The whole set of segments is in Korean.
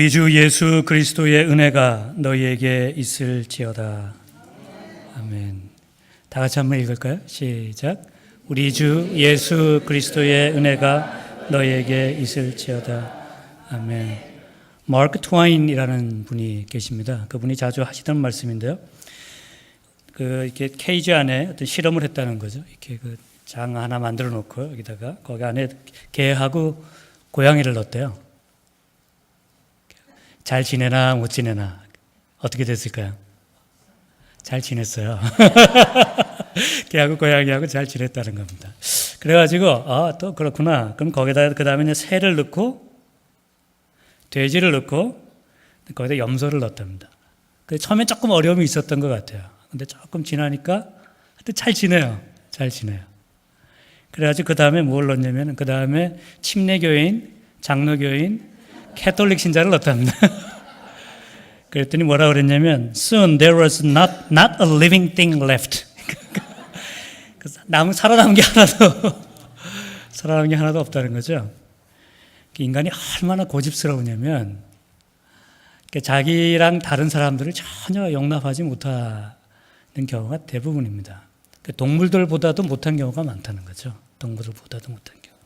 우리 주 예수 그리스도의 은혜가 너희에게 있을지어다. 아멘. 다 같이 한번 읽을까요? 시작. 우리 주 예수 그리스도의 은혜가 너희에게 있을지어다. 아멘. 마크 트와인이라는 분이 계십니다. 그분이 자주 하시던 말씀인데요. 이렇게 케이지 안에 어떤 실험을 했다는 거죠. 이렇게 장 하나 만들어 놓고 여기다가 거기 안에 개하고 고양이를 넣었대요. 잘 지내나 못 지내나 어떻게 됐을까요? 잘 지냈어요. 개하고 고양이하고 잘 지냈다는 겁니다. 그래가지고 또 그렇구나. 그럼 거기다 그 다음에 새를 넣고 돼지를 넣고 거기다 염소를 넣었답니다. 처음엔 조금 어려움이 있었던 것 같아요. 근데 조금 지나니까 하여튼 잘 지내요. 잘 지내요. 그래가지고 그 다음에 뭘 넣었냐면 그 다음에 침례교인, 장로교인, 캐톨릭 신자를 넣었답니다. 그랬더니 뭐라 그랬냐면 soon there was not a living thing left. 살아남은 게 하나도 없다는 거죠. 인간이 얼마나 고집스러우냐면 자기랑 다른 사람들을 전혀 용납하지 못하는 경우가 대부분입니다. 동물들보다도 못한 경우가 많다는 거죠. 동물들보다도 못한 경우.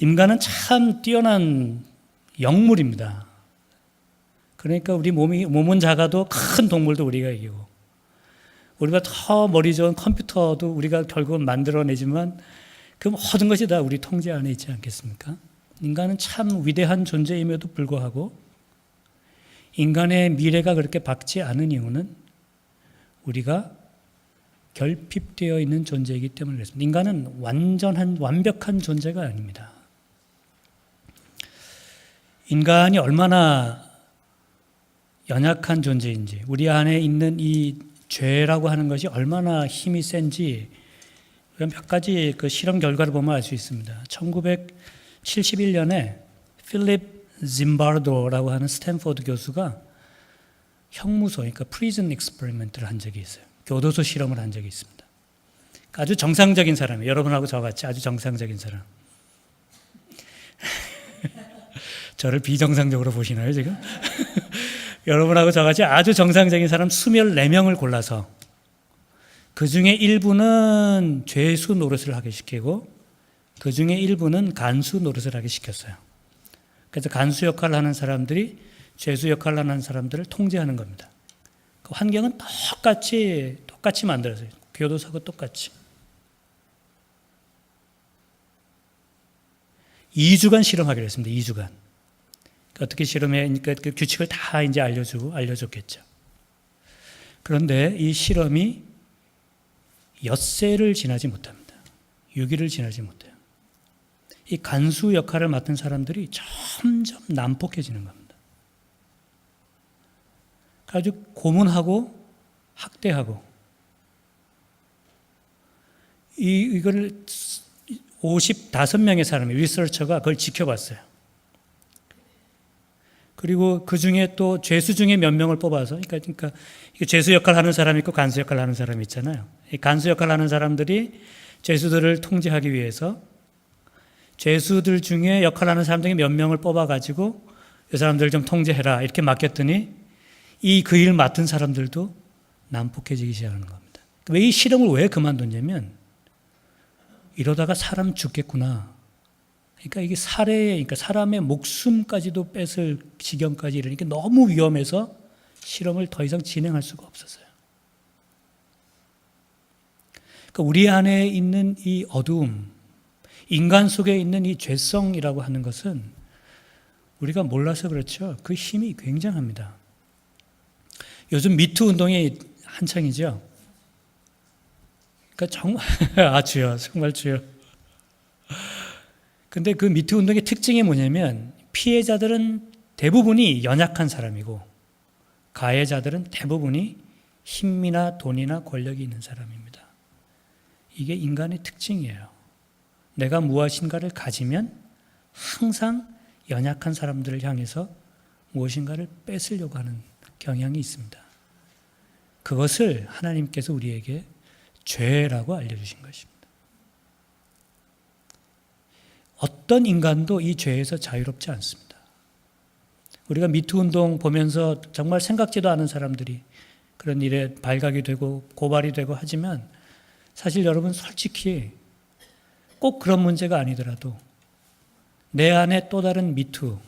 인간은 참 뛰어난 영물입니다. 그러니까 우리 몸은 작아도 큰 동물도 우리가 이기고, 우리가 더 머리 좋은 컴퓨터도 우리가 결국은 만들어내지만 그 모든 것이 다 우리 통제 안에 있지 않겠습니까? 인간은 참 위대한 존재임에도 불구하고 인간의 미래가 그렇게 밝지 않은 이유는 우리가 결핍되어 있는 존재이기 때문에 그렇습니다. 인간은 완벽한 존재가 아닙니다. 인간이 얼마나 연약한 존재인지, 우리 안에 있는 이 죄라고 하는 것이 얼마나 힘이 센지 몇 가지 그 실험 결과를 보면 알 수 있습니다. 1971년에 필립 짐바르도라고 하는 스탠포드 교수가 형무소, 그러니까 프리즌 익스퍼리먼트를 한 적이 있어요. 교도소 실험을 한 적이 있습니다. 아주 정상적인 사람이에요. 여러분하고 저같이 아주 정상적인 사람. 저를 비정상적으로 보시나요, 지금? 여러분하고 저같이 아주 정상적인 사람 24명을 골라서 그 중에 일부는 죄수 노릇을 하게 시키고 그 중에 일부는 간수 노릇을 하게 시켰어요. 그래서 간수 역할을 하는 사람들이 죄수 역할을 하는 사람들을 통제하는 겁니다. 그 환경은 똑같이 만들어져요. 교도소하고 똑같이. 2주간 실험하기로 했습니다. 2주간. 어떻게 실험해? 그러니까 그 규칙을 다 이제 알려줬겠죠. 그런데 이 실험이 엿새를 지나지 못합니다. 6일을 지나지 못해요. 이 간수 역할을 맡은 사람들이 점점 난폭해지는 겁니다. 아주 고문하고 학대하고 이걸 55명의 사람이 리서처가 그걸 지켜봤어요. 그리고 그 중에 또 죄수 중에 몇 명을 뽑아서, 그러니까 죄수 역할을 하는 사람이 있고 간수 역할을 하는 사람이 있잖아요. 이 간수 역할을 하는 사람들이 죄수들을 통제하기 위해서 죄수들 중에 역할을 하는 사람 중에 몇 명을 뽑아가지고 이 사람들 좀 통제해라 이렇게 맡겼더니 그 일 맡은 사람들도 난폭해지기 시작하는 겁니다. 왜 이 실험을 왜 그만뒀냐면 이러다가 사람 죽겠구나. 그러니까 이게 그러니까 사람의 목숨까지도 뺏을 지경까지 이르니까 너무 위험해서 실험을 더 이상 진행할 수가 없었어요. 그러니까 우리 안에 있는 이 어두움, 인간 속에 있는 이 죄성이라고 하는 것은 우리가 몰라서 그렇죠. 그 힘이 굉장합니다. 요즘 미투 운동이 한창이죠. 그러니까 정말 주여, 정말 주여. 근데 그 미투 운동의 특징이 뭐냐면 피해자들은 대부분이 연약한 사람이고 가해자들은 대부분이 힘이나 돈이나 권력이 있는 사람입니다. 이게 인간의 특징이에요. 내가 무엇인가를 가지면 항상 연약한 사람들을 향해서 무엇인가를 뺏으려고 하는 경향이 있습니다. 그것을 하나님께서 우리에게 죄라고 알려주신 것입니다. 어떤 인간도 이 죄에서 자유롭지 않습니다. 우리가 미투 운동 보면서 정말 생각지도 않은 사람들이 그런 일에 발각이 되고 고발이 되고 하지만 사실 여러분 솔직히 꼭 그런 문제가 아니더라도 내 안에 또 다른 미투,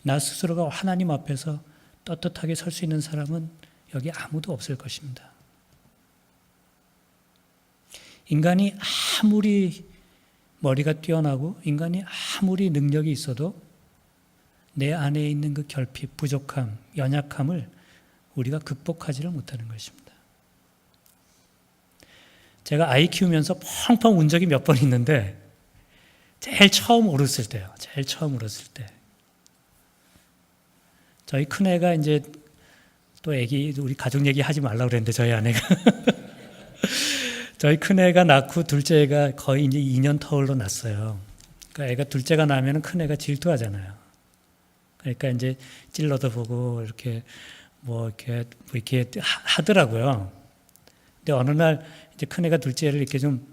나 스스로가 하나님 앞에서 떳떳하게 설 수 있는 사람은 여기 아무도 없을 것입니다. 인간이 아무리 머리가 뛰어나고 인간이 아무리 능력이 있어도 내 안에 있는 그 결핍, 부족함, 연약함을 우리가 극복하지를 못하는 것입니다. 제가 아이 키우면서 펑펑 운 적이 몇 번 있는데 제일 처음 울었을 때요. 제일 처음 울었을 때. 저희 큰애가 이제 또 우리 가족 얘기 하지 말라고 그랬는데 저희 아내가 저희 큰애가 낳고 둘째가 거의 이제 2년 터울로 났어요. 그러니까 애가 둘째가 나면은 큰애가 질투하잖아요. 그러니까 이제 찔러도 보고 이렇게 이렇게 하더라고요. 근데 어느 날 이제 큰애가 둘째를 이렇게 좀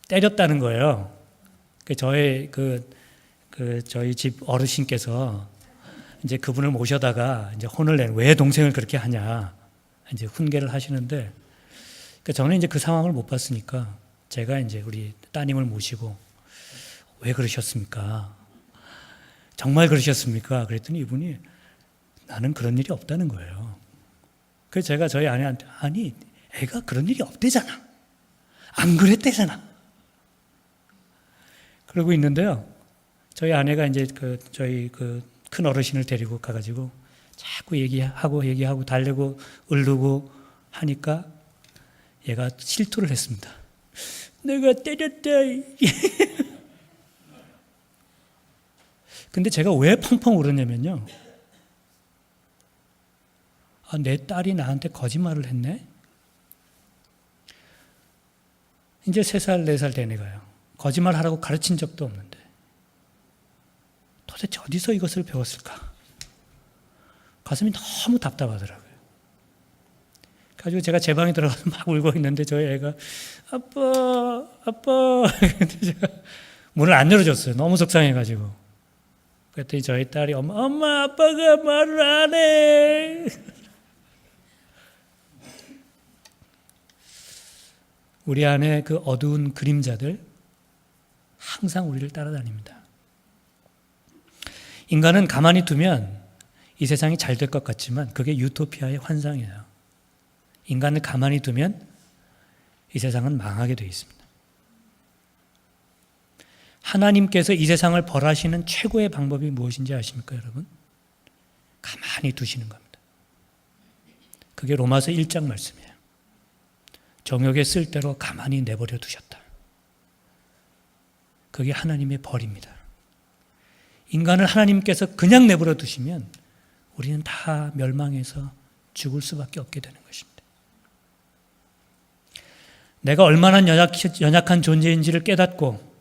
때렸다는 거예요. 저희 저희 집 어르신께서 이제 그분을 모셔다가 이제 혼을 왜 동생을 그렇게 하냐 이제 훈계를 하시는데 저는 이제 그 상황을 못 봤으니까 제가 이제 우리 따님을 모시고 왜 그러셨습니까? 정말 그러셨습니까? 그랬더니 이분이 나는 그런 일이 없다는 거예요. 그래서 제가 저희 아내한테 아니 애가 그런 일이 없대잖아. 안 그랬대잖아. 그러고 있는데요. 저희 아내가 이제 저희 큰 어르신을 데리고 가가지고 자꾸 얘기하고 달래고 으르고 하니까 얘가 실토를 했습니다. 내가 때렸다. 근데 제가 왜 펑펑 울었냐면요. 내 딸이 나한테 거짓말을 했네? 이제 3살, 4살 된 애가요. 거짓말 하라고 가르친 적도 없는데. 도대체 어디서 이것을 배웠을까? 가슴이 너무 답답하더라고요. 그래가지고 제가 제 방에 들어가서 막 울고 있는데 저희 애가 아빠. 근데 제가 문을 안 열어줬어요. 너무 속상해가지고. 그랬더니 저희 딸이 엄마 아빠가 말을 안 해. 우리 안에 그 어두운 그림자들 항상 우리를 따라다닙니다. 인간은 가만히 두면 이 세상이 잘 될 것 같지만 그게 유토피아의 환상이에요. 인간을 가만히 두면 이 세상은 망하게 되어 있습니다. 하나님께서 이 세상을 벌하시는 최고의 방법이 무엇인지 아십니까, 여러분? 가만히 두시는 겁니다. 그게 로마서 1장 말씀이에요. 정욕의 쓸대로 가만히 내버려 두셨다. 그게 하나님의 벌입니다. 인간을 하나님께서 그냥 내버려 두시면 우리는 다 멸망해서 죽을 수밖에 없게 되는 것입니다. 내가 얼마나 연약한 존재인지를 깨닫고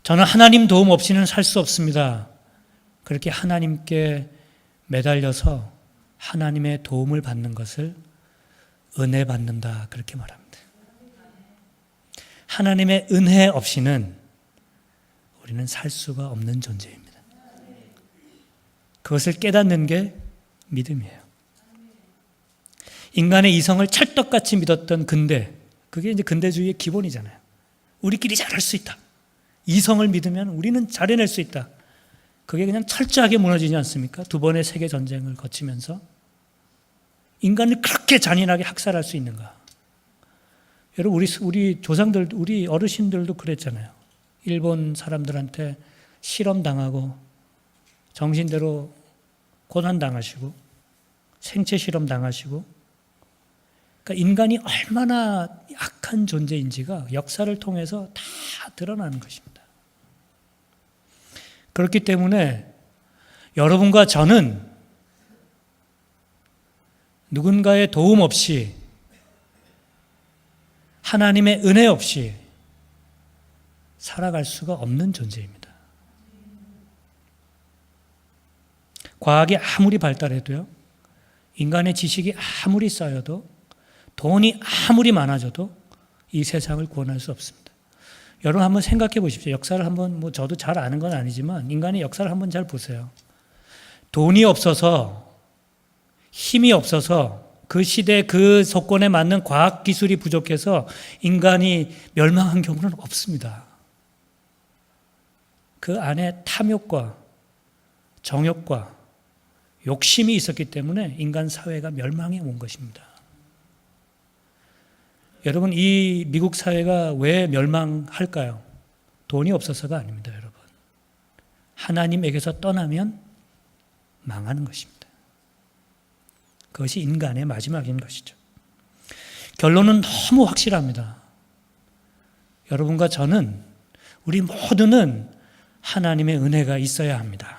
저는 하나님 도움 없이는 살 수 없습니다. 그렇게 하나님께 매달려서 하나님의 도움을 받는 것을 은혜 받는다, 그렇게 말합니다. 하나님의 은혜 없이는 우리는 살 수가 없는 존재입니다. 그것을 깨닫는 게 믿음이에요. 인간의 이성을 찰떡같이 믿었던 근대, 그게 이제 근대주의의 기본이잖아요. 우리끼리 잘할 수 있다. 이성을 믿으면 우리는 잘 해낼 수 있다. 그게 그냥 철저하게 무너지지 않습니까? 2번의 세계 전쟁을 거치면서 인간을 그렇게 잔인하게 학살할 수 있는가? 여러분, 우리 조상들, 우리 어르신들도 그랬잖아요. 일본 사람들한테 실험당하고 정신대로 고난당하시고 생체 실험 당하시고, 그러니까 인간이 얼마나 약한 존재인지가 역사를 통해서 다 드러나는 것입니다. 그렇기 때문에 여러분과 저는 누군가의 도움 없이, 하나님의 은혜 없이 살아갈 수가 없는 존재입니다. 과학이 아무리 발달해도요, 인간의 지식이 아무리 쌓여도, 돈이 아무리 많아져도 이 세상을 구원할 수 없습니다. 여러분 한번 생각해 보십시오. 역사를 한번, 저도 잘 아는 건 아니지만 인간의 역사를 한번 잘 보세요. 돈이 없어서, 힘이 없어서, 그 시대 그 조건에 맞는 과학 기술이 부족해서 인간이 멸망한 경우는 없습니다. 그 안에 탐욕과 정욕과 욕심이 있었기 때문에 인간 사회가 멸망해 온 것입니다. 여러분, 이 미국 사회가 왜 멸망할까요? 돈이 없어서가 아닙니다, 여러분. 하나님에게서 떠나면 망하는 것입니다. 그것이 인간의 마지막인 것이죠. 결론은 너무 확실합니다. 여러분과 저는, 우리 모두는 하나님의 은혜가 있어야 합니다.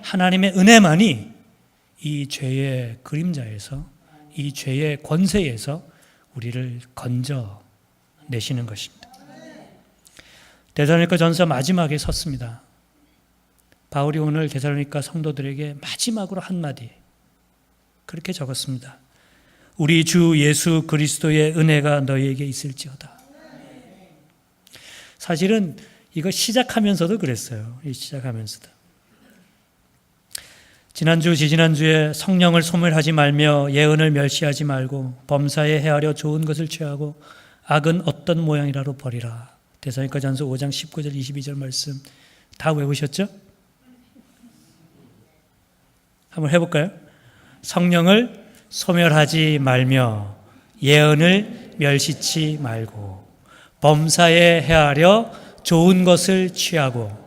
하나님의 은혜만이 이 죄의 그림자에서, 이 죄의 권세에서 우리를 건져내시는 것입니다. 데살로니가 전서 마지막에 섰습니다. 바울이 오늘 데살로니가 성도들에게 마지막으로 한마디 그렇게 적었습니다. 우리 주 예수 그리스도의 은혜가 너희에게 있을지어다. 사실은 이거 시작하면서도 그랬어요. 시작하면서도. 지난주, 지지난주에 성령을 소멸하지 말며 예언을 멸시하지 말고 범사에 헤아려 좋은 것을 취하고 악은 어떤 모양이라도 버리라. 데살로니가 전서 5장 19절 22절 말씀 다 외우셨죠? 한번 해볼까요? 성령을 소멸하지 말며 예언을 멸시치 말고 범사에 헤아려 좋은 것을 취하고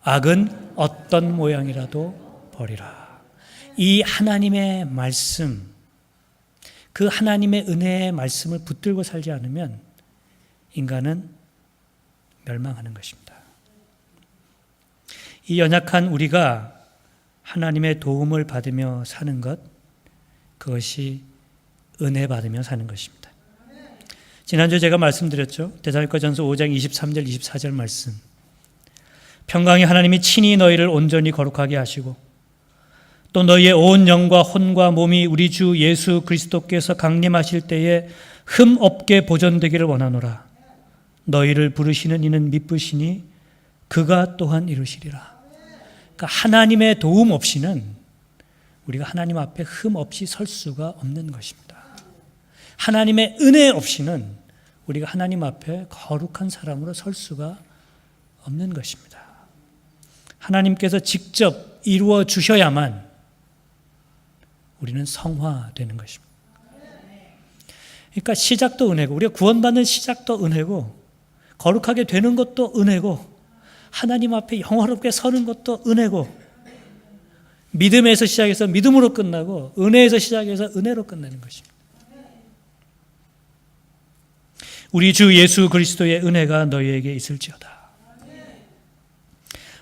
악은 어떤 모양이라도 버리라. 이 하나님의 말씀, 그 하나님의 은혜의 말씀을 붙들고 살지 않으면 인간은 멸망하는 것입니다. 이 연약한 우리가 하나님의 도움을 받으며 사는 것, 그것이 은혜 받으며 사는 것입니다. 지난주에 제가 말씀드렸죠. 데살로니가전서 5장 23절 24절 말씀. 평강의 하나님이 친히 너희를 온전히 거룩하게 하시고 또 너희의 온 영과 혼과 몸이 우리 주 예수 그리스도께서 강림하실 때에 흠 없게 보존되기를 원하노라. 너희를 부르시는 이는 미쁘시니 그가 또한 이루시리라. 그러니까 하나님의 도움 없이는 우리가 하나님 앞에 흠 없이 설 수가 없는 것입니다. 하나님의 은혜 없이는 우리가 하나님 앞에 거룩한 사람으로 설 수가 없는 것입니다. 하나님께서 직접 이루어 주셔야만 우리는 성화되는 것입니다. 그러니까 시작도 은혜고, 우리가 구원받는 시작도 은혜고, 거룩하게 되는 것도 은혜고, 하나님 앞에 영화롭게 서는 것도 은혜고, 믿음에서 시작해서 믿음으로 끝나고, 은혜에서 시작해서 은혜로 끝나는 것입니다. 우리 주 예수 그리스도의 은혜가 너희에게 있을지어다.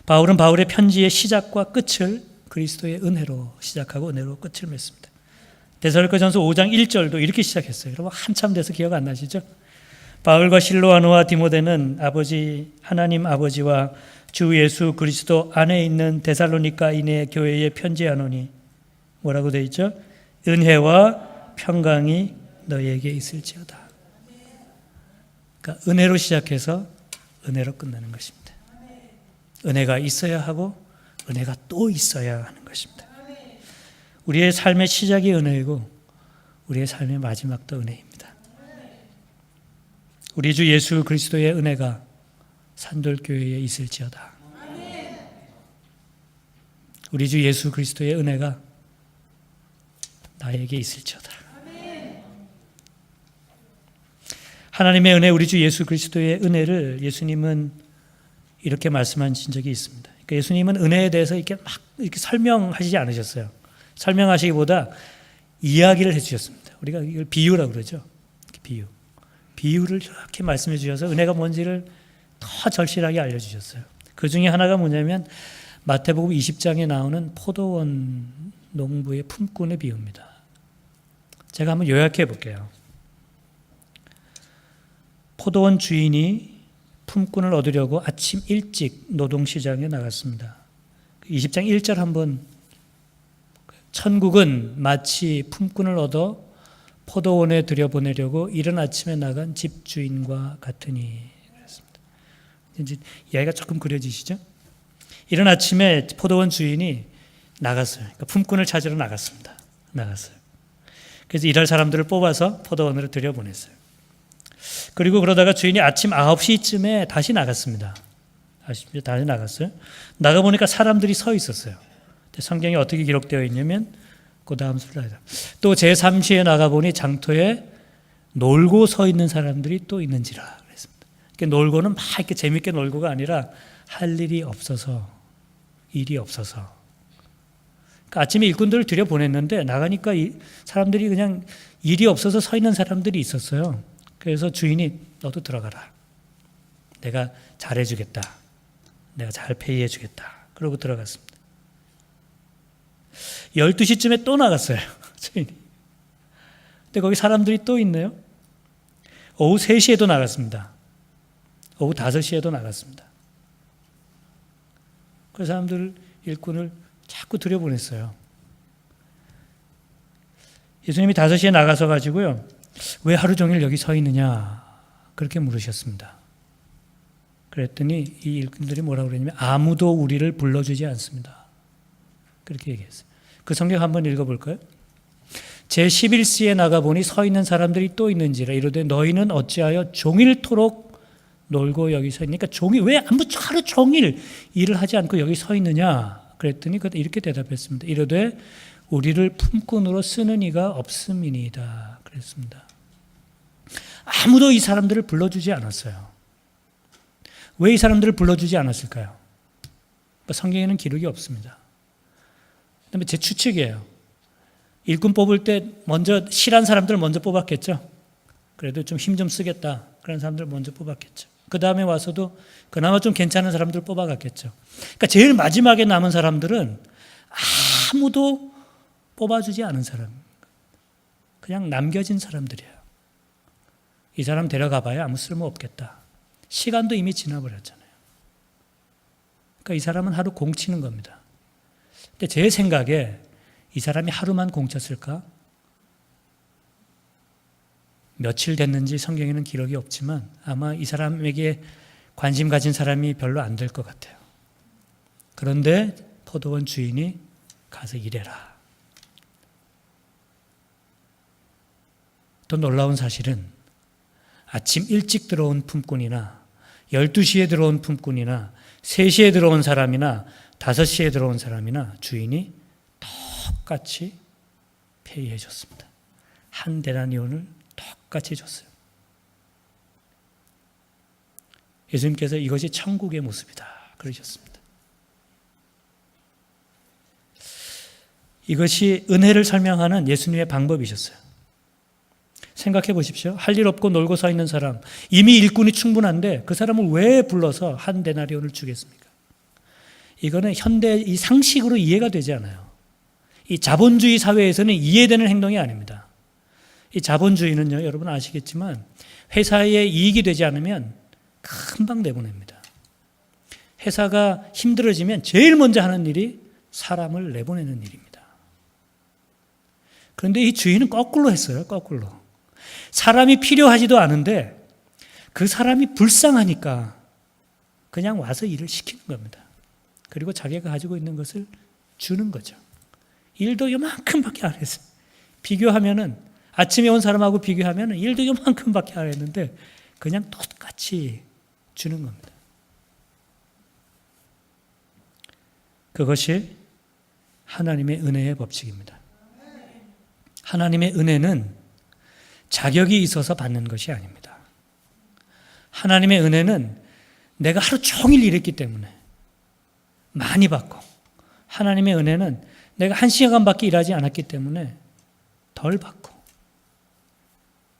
바울은 바울의 편지의 시작과 끝을 그리스도의 은혜로 시작하고 은혜로 끝을 맺습니다. 데살로니가전서 5장 1절도 이렇게 시작했어요. 여러분 한참 돼서 기억 안 나시죠? 바울과 실로아노와 디모데는 하나님 아버지와 주 예수 그리스도 안에 있는 데살로니가인의 교회에 편지하노니 뭐라고 되어 있죠? 은혜와 평강이 너희에게 있을지어다. 그러니까 은혜로 시작해서 은혜로 끝나는 것입니다. 은혜가 있어야 하고 은혜가 또 있어야 하는 것입니다. 우리의 삶의 시작이 은혜이고 우리의 삶의 마지막도 은혜입니다. 우리 주 예수 그리스도의 은혜가 산돌교회에 있을지어다. 우리 주 예수 그리스도의 은혜가 나에게 있을지어다. 하나님의 은혜, 우리 주 예수 그리스도의 은혜를 예수님은 이렇게 말씀하신 적이 있습니다. 그러니까 예수님은 은혜에 대해서 이렇게 설명하시지 않으셨어요. 설명하시기보다 이야기를 해주셨습니다. 우리가 이걸 비유라고 그러죠. 비유를 이렇게 말씀해 주셔서 은혜가 뭔지를 더 절실하게 알려주셨어요. 그 중에 하나가 뭐냐면 마태복음 20장에 나오는 포도원 농부의 품꾼의 비유입니다. 제가 한번 요약해 볼게요. 포도원 주인이 품꾼을 얻으려고 아침 일찍 노동시장에 나갔습니다. 20장 1절 한번, 천국은 마치 품꾼을 얻어 포도원에 들여보내려고 이른 아침에 나간 집주인과 같으니. 그랬습니다. 이제 이야기가 조금 그려지시죠? 이른 아침에 포도원 주인이 나갔어요. 그러니까 품꾼을 찾으러 나갔습니다. 그래서 일할 사람들을 뽑아서 포도원으로 들여보냈어요. 그리고 그러다가 주인이 아침 9시쯤에 다시 나갔습니다. 다시 나갔어요. 나가보니까 사람들이 서 있었어요. 성경에 어떻게 기록되어 있냐면 그 다음 슬라이드. 또 제3시에 나가보니 장터에 놀고 서 있는 사람들이 또 있는지라 그랬습니다. 그러니까 놀고는 막 이렇게 재밌게 놀고가 아니라 할 일이 없어서, 일이 없어서. 그러니까 아침에 일꾼들을 들여보냈는데 나가니까 사람들이 그냥 일이 없어서 서 있는 사람들이 있었어요. 그래서 주인이 너도 들어가라. 내가 잘해주겠다. 내가 잘 페이해주겠다. 그러고 들어갔습니다. 12시쯤에 또 나갔어요. 주인이. 근데 거기 사람들이 또 있네요. 오후 3시에도 나갔습니다. 오후 5시에도 나갔습니다. 그 사람들 일꾼을 자꾸 들여보냈어요. 예수님이 5시에 나가서 가지고요. 왜 하루 종일 여기 서 있느냐 그렇게 물으셨습니다. 그랬더니 이 일꾼들이 뭐라고 그랬냐면 아무도 우리를 불러주지 않습니다. 그렇게 얘기했어요. 그 성경 한번 읽어볼까요? 제11시에 나가보니 서 있는 사람들이 또 있는지라 이르되 너희는 어찌하여 종일토록 놀고 여기 서 있으니까 왜 하루 종일 일을 하지 않고 여기 서 있느냐 그랬더니 이렇게 대답했습니다. 이르되 우리를 품꾼으로 쓰는 이가 없음이니이다 그랬습니다. 아무도 이 사람들을 불러주지 않았어요. 왜 이 사람들을 불러주지 않았을까요? 성경에는 기록이 없습니다. 그다음에 제 추측이에요. 일꾼 뽑을 때 먼저 실한 사람들 먼저 뽑았겠죠. 그래도 좀 힘 좀 쓰겠다. 그런 사람들 먼저 뽑았겠죠. 그 다음에 와서도 그나마 좀 괜찮은 사람들 뽑아갔겠죠. 그러니까 제일 마지막에 남은 사람들은 아무도 뽑아주지 않은 사람. 그냥 남겨진 사람들이에요. 이 사람 데려가 봐야 아무 쓸모 없겠다. 시간도 이미 지나버렸잖아요. 그러니까 이 사람은 하루 공치는 겁니다. 근데 제 생각에 이 사람이 하루만 공쳤을까? 며칠 됐는지 성경에는 기록이 없지만 아마 이 사람에게 관심 가진 사람이 별로 안 될 것 같아요. 그런데 포도원 주인이 가서 일해라. 또 놀라운 사실은 아침 일찍 들어온 품꾼이나 12시에 들어온 품꾼이나 3시에 들어온 사람이나 5시에 들어온 사람이나 주인이 똑같이 페이해 줬습니다. 한 데나리온을 똑같이 줬어요. 예수님께서 이것이 천국의 모습이다 그러셨습니다. 이것이 은혜를 설명하는 예수님의 방법이셨어요. 생각해 보십시오. 할 일 없고 놀고 서 있는 사람, 이미 일꾼이 충분한데 그 사람을 왜 불러서 한 데나리온을 주겠습니까? 이거는 현대 이 상식으로 이해가 되지 않아요. 이 자본주의 사회에서는 이해되는 행동이 아닙니다. 이 자본주의는요, 여러분 아시겠지만 회사에 이익이 되지 않으면 금방 내보냅니다. 회사가 힘들어지면 제일 먼저 하는 일이 사람을 내보내는 일입니다. 그런데 이 주인은 거꾸로 했어요. 거꾸로. 사람이 필요하지도 않은데 그 사람이 불쌍하니까 그냥 와서 일을 시키는 겁니다. 그리고 자기가 가지고 있는 것을 주는 거죠. 일도 요만큼밖에 안 했어요. 비교하면은 아침에 온 사람하고 비교하면은 일도 요만큼밖에 안 했는데 그냥 똑같이 주는 겁니다. 그것이 하나님의 은혜의 법칙입니다. 하나님의 은혜는 자격이 있어서 받는 것이 아닙니다. 하나님의 은혜는 내가 하루 종일 일했기 때문에 많이 받고, 하나님의 은혜는 내가 1시간밖에 일하지 않았기 때문에 덜 받고,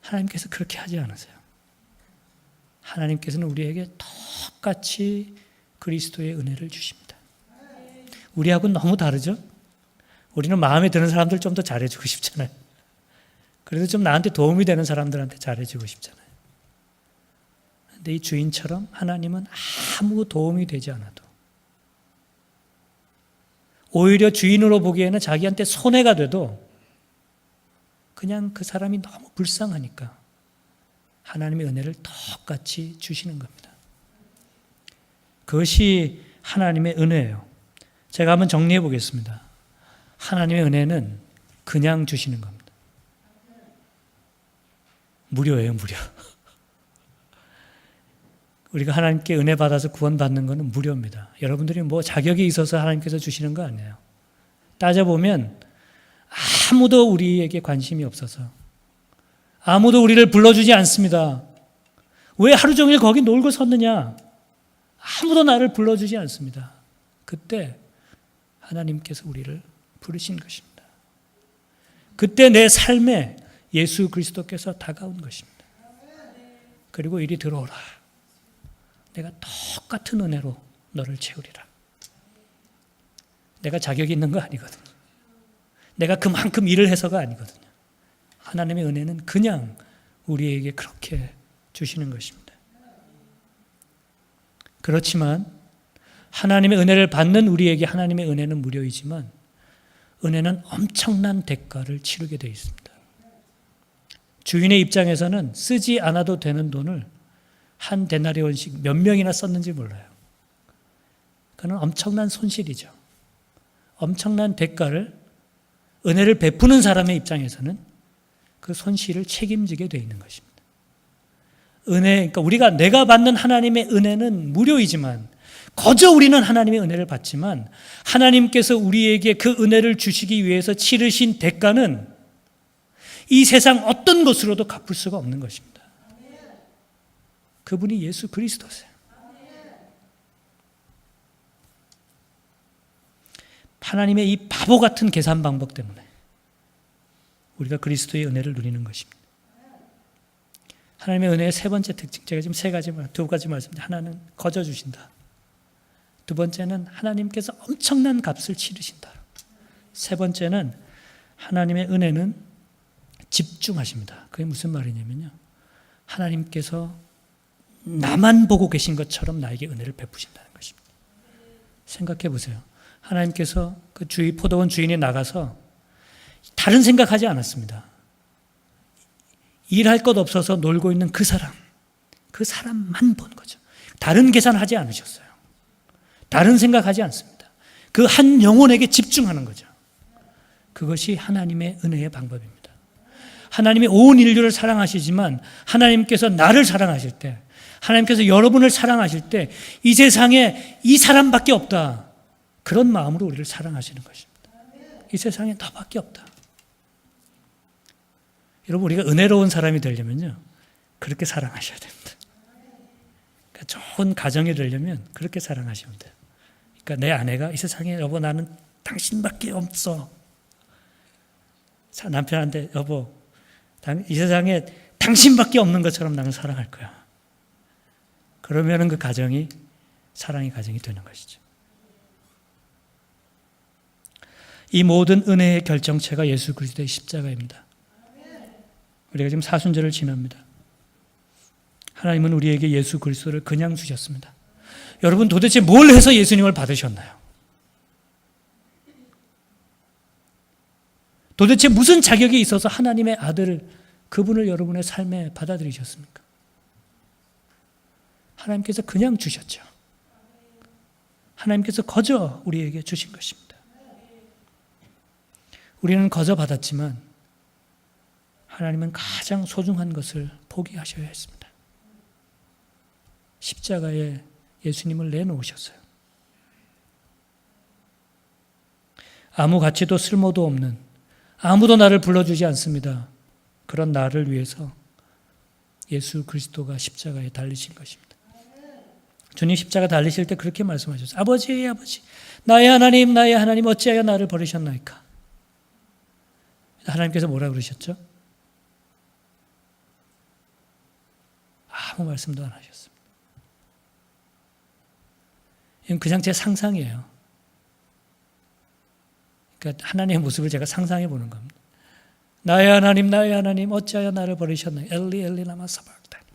하나님께서 그렇게 하지 않으세요. 하나님께서는 우리에게 똑같이 그리스도의 은혜를 주십니다. 우리하고는 너무 다르죠? 우리는 마음에 드는 사람들 좀 더 잘해주고 싶잖아요. 그래도 좀 나한테 도움이 되는 사람들한테 잘해주고 싶잖아요. 그런데 이 주인처럼 하나님은 아무 도움이 되지 않아도 오히려 주인으로 보기에는 자기한테 손해가 돼도 그냥 그 사람이 너무 불쌍하니까 하나님의 은혜를 똑같이 주시는 겁니다. 그것이 하나님의 은혜예요. 제가 한번 정리해 보겠습니다. 하나님의 은혜는 그냥 주시는 겁니다. 무료예요, 무료. 우리가 하나님께 은혜 받아서 구원받는 것은 무료입니다. 여러분들이 뭐 자격이 있어서 하나님께서 주시는 거 아니에요. 따져보면 아무도 우리에게 관심이 없어서 아무도 우리를 불러주지 않습니다. 왜 하루 종일 거기 놀고 섰느냐? 아무도 나를 불러주지 않습니다. 그때 하나님께서 우리를 부르신 것입니다. 그때 내 삶에 예수 그리스도께서 다가온 것입니다. 그리고 이리 들어오라. 내가 똑같은 은혜로 너를 채우리라. 내가 자격이 있는 거 아니거든요. 내가 그만큼 일을 해서가 아니거든요. 하나님의 은혜는 그냥 우리에게 그렇게 주시는 것입니다. 그렇지만 하나님의 은혜를 받는 우리에게 하나님의 은혜는 무료이지만 은혜는 엄청난 대가를 치르게 되어 있습니다. 주인의 입장에서는 쓰지 않아도 되는 돈을 한 데나리온씩 몇 명이나 썼는지 몰라요. 그건 엄청난 손실이죠. 엄청난 대가를 은혜를 베푸는 사람의 입장에서는 그 손실을 책임지게 되어 있는 것입니다. 그러니까 내가 받는 하나님의 은혜는 무료이지만 거저 우리는 하나님의 은혜를 받지만 하나님께서 우리에게 그 은혜를 주시기 위해서 치르신 대가는 이 세상 어떤 것으로도 갚을 수가 없는 것입니다. 그분이 예수 그리스도세요. 하나님의 이 바보 같은 계산 방법 때문에 우리가 그리스도의 은혜를 누리는 것입니다. 하나님의 은혜의 세 번째 특징, 제가 지금 두 가지 말씀드립니다. 하나는 거저 주신다. 두 번째는 하나님께서 엄청난 값을 치르신다. 세 번째는 하나님의 은혜는 집중하십니다. 그게 무슨 말이냐면요, 하나님께서 나만 보고 계신 것처럼 나에게 은혜를 베푸신다는 것입니다. 생각해 보세요. 하나님께서 그 포도원 주인이 나가서 다른 생각하지 않았습니다. 일할 것 없어서 놀고 있는 그 사람만 본 거죠. 다른 계산하지 않으셨어요. 다른 생각하지 않습니다. 그 한 영혼에게 집중하는 거죠. 그것이 하나님의 은혜의 방법입니다. 하나님이 온 인류를 사랑하시지만 하나님께서 나를 사랑하실 때, 하나님께서 여러분을 사랑하실 때 이 세상에 이 사람밖에 없다, 그런 마음으로 우리를 사랑하시는 것입니다. 이 세상에 너밖에 없다. 여러분, 우리가 은혜로운 사람이 되려면요, 그렇게 사랑하셔야 됩니다. 그러니까 좋은 가정이 되려면 그렇게 사랑하시면 돼요. 그러니까 내 아내가 이 세상에 여보 나는 당신밖에 없어. 남편한테 여보 이 세상에 당신밖에 없는 것처럼 나는 사랑할 거야. 그러면은 그 가정이 사랑의 가정이 되는 것이죠. 이 모든 은혜의 결정체가 예수 그리스도의 십자가입니다. 우리가 지금 사순절을 지납니다. 하나님은 우리에게 예수 그리스도를 그냥 주셨습니다. 여러분, 도대체 뭘 해서 예수님을 받으셨나요? 도대체 무슨 자격이 있어서 하나님의 아들을, 그분을 여러분의 삶에 받아들이셨습니까? 하나님께서 그냥 주셨죠. 하나님께서 거저 우리에게 주신 것입니다. 우리는 거저 받았지만 하나님은 가장 소중한 것을 포기하셔야 했습니다. 십자가에 예수님을 내놓으셨어요. 아무 가치도 쓸모도 없는, 아무도 나를 불러주지 않습니다. 그런 나를 위해서 예수 그리스도가 십자가에 달리신 것입니다. 주님 십자가 달리실 때 그렇게 말씀하셨어요. 아버지, 아버지, 나의 하나님, 어찌하여 나를 버리셨나이까? 하나님께서 뭐라 그러셨죠? 아무 말씀도 안 하셨습니다. 이건 그냥 제 상상이에요. 그러니까 하나님의 모습을 제가 상상해 보는 겁니다. 나의 하나님, 어찌하여 나를 버리셨나요? 엘리, 엘리, 라마 사박다니.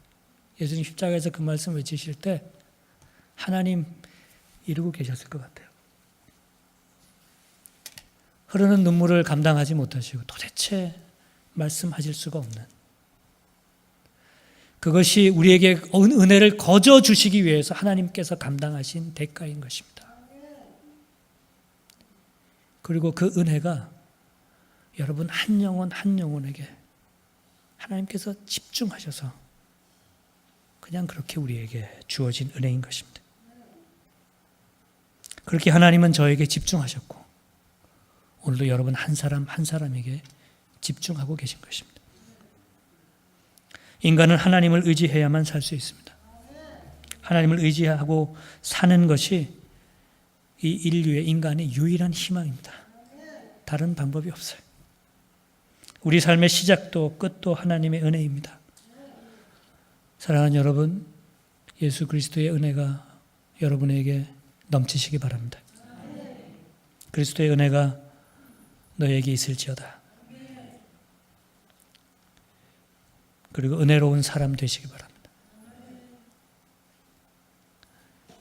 예수님 십자가에서 그 말씀 외치실 때 하나님 이러고 계셨을 것 같아요. 흐르는 눈물을 감당하지 못하시고 도대체 말씀하실 수가 없는, 그것이 우리에게 은혜를 거저 주시기 위해서 하나님께서 감당하신 대가인 것입니다. 그리고 그 은혜가 여러분 한 영혼 한 영혼에게 하나님께서 집중하셔서 그냥 그렇게 우리에게 주어진 은혜인 것입니다. 그렇게 하나님은 저에게 집중하셨고 오늘도 여러분 한 사람 한 사람에게 집중하고 계신 것입니다. 인간은 하나님을 의지해야만 살 수 있습니다. 하나님을 의지하고 사는 것이 이 인류의, 인간의 유일한 희망입니다. 다른 방법이 없어요. 우리 삶의 시작도 끝도 하나님의 은혜입니다. 사랑하는 여러분, 예수 그리스도의 은혜가 여러분에게 넘치시기 바랍니다. 그리스도의 은혜가 너에게 있을지어다. 그리고 은혜로운 사람 되시기 바랍니다.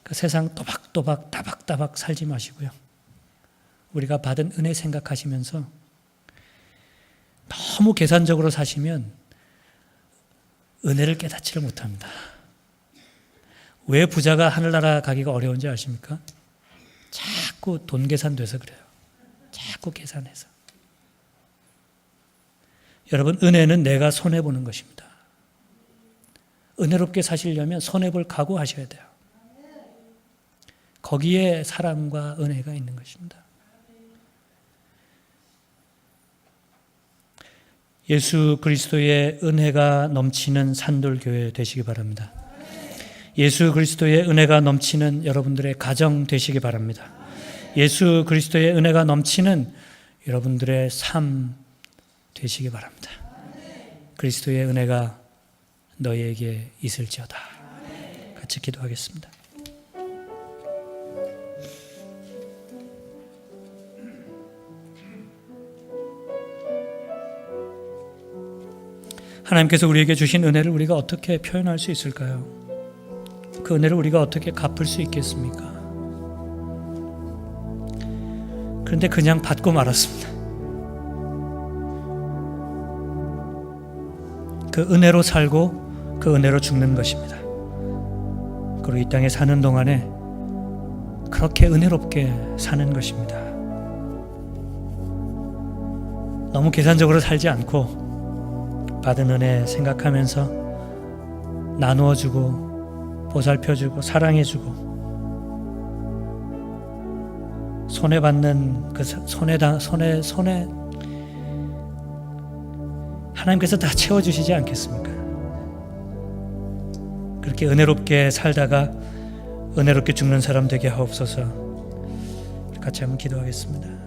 그 세상 또박또박 따박따박 살지 마시고요. 우리가 받은 은혜 생각하시면서 너무 계산적으로 사시면 은혜를 깨닫지를 못합니다. 왜 부자가 하늘나라 가기가 어려운지 아십니까? 자꾸 돈 계산돼서 그래요. 자꾸 계산해서. 여러분, 은혜는 내가 손해보는 것입니다. 은혜롭게 사시려면 손해볼 각오하셔야 돼요. 거기에 사랑과 은혜가 있는 것입니다. 예수 그리스도의 은혜가 넘치는 산돌교회 되시기 바랍니다. 예수 그리스도의 은혜가 넘치는 여러분들의 가정 되시기 바랍니다. 예수 그리스도의 은혜가 넘치는 여러분들의 삶 되시기 바랍니다. 그리스도의 은혜가 너희에게 있을지어다. 같이 기도하겠습니다. 하나님께서 우리에게 주신 은혜를 우리가 어떻게 표현할 수 있을까요? 그 은혜를 우리가 어떻게 갚을 수 있겠습니까? 그런데 그냥 받고 말았습니다. 그 은혜로 살고 그 은혜로 죽는 것입니다. 그리고 이 땅에 사는 동안에 그렇게 은혜롭게 사는 것입니다. 너무 계산적으로 살지 않고 받은 은혜 생각하면서 나누어주고 보살펴주고 사랑해주고 손해 받는 그 손에 하나님께서 다 채워주시지 않겠습니까? 그렇게 은혜롭게 살다가 은혜롭게 죽는 사람 되게 하옵소서. 같이 한번 기도하겠습니다.